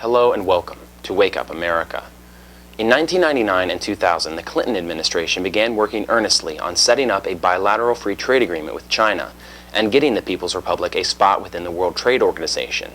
Hello and welcome to Wake Up America. In 1999 and 2000, the Clinton administration began working earnestly on setting up a bilateral free trade agreement with China and getting the People's Republic a spot within the World Trade Organization.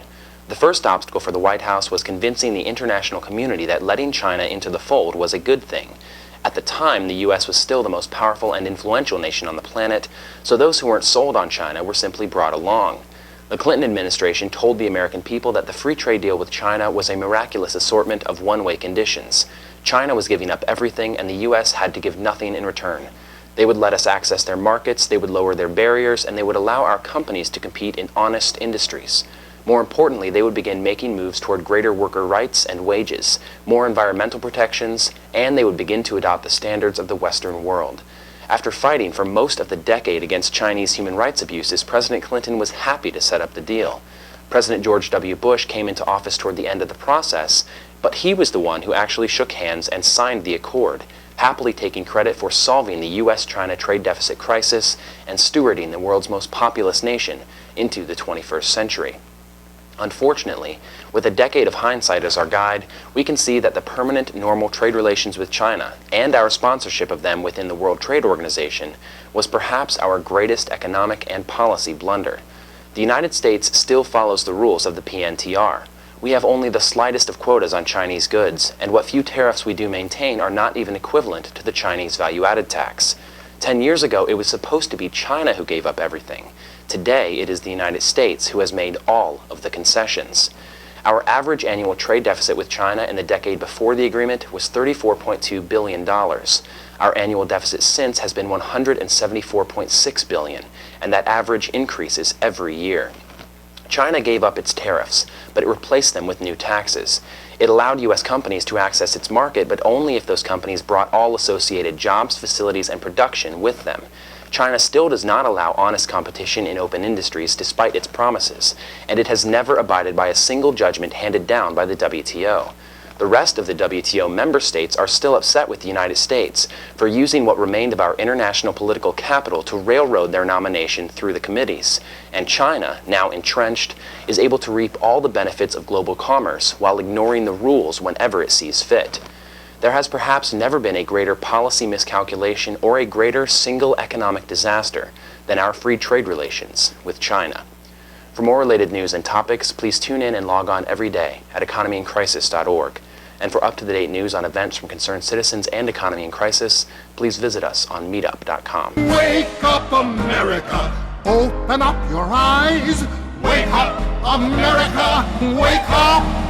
The first obstacle for the White House was convincing the international community that letting China into the fold was a good thing. At the time, the U.S. was still the most powerful and influential nation on the planet, so those who weren't sold on China were simply brought along. The Clinton administration told the American people that the free trade deal with China was a miraculous assortment of one-way conditions. China was giving up everything, and the U.S. had to give nothing in return. They would let us access their markets, they would lower their barriers, and they would allow our companies to compete in honest industries. More importantly, they would begin making moves toward greater worker rights and wages, more environmental protections, and they would begin to adopt the standards of the Western world. After fighting for most of the decade against Chinese human rights abuses, President Clinton was happy to set up the deal. President George W. Bush came into office toward the end of the process, but he was the one who actually shook hands and signed the accord, happily taking credit for solving the U.S.-China trade deficit crisis and stewarding the world's most populous nation into the 21st century. Unfortunately, with a decade of hindsight as our guide, we can see that the permanent normal trade relations with China and our sponsorship of them within the World Trade Organization was perhaps our greatest economic and policy blunder. The United States still follows the rules of the PNTR. We have only the slightest of quotas on Chinese goods, and what few tariffs we do maintain are not even equivalent to the Chinese value-added tax. 10 years ago, it was supposed to be China who gave up everything. Today, it is the United States who has made all of the concessions. Our average annual trade deficit with China in the decade before the agreement was $34.2 billion. Our annual deficit since has been $174.6 billion, and that average increases every year. China gave up its tariffs, but it replaced them with new taxes. It allowed U.S. companies to access its market, but only if those companies brought all associated jobs, facilities, and production with them. China still does not allow honest competition in open industries despite its promises, and it has never abided by a single judgment handed down by the WTO. The rest of the WTO member states are still upset with the United States for using what remained of our international political capital to railroad their nomination through the committees, and China, now entrenched, is able to reap all the benefits of global commerce while ignoring the rules whenever it sees fit. There has perhaps never been a greater policy miscalculation or a greater single economic disaster than our free trade relations with China. For more related news and topics, please tune in and log on every day at economyincrisis.org. And for up-to-the-date news on events from concerned citizens and economy in crisis, please visit us on meetup.com. Wake up, America! Open up your eyes! Wake up, America! Wake up!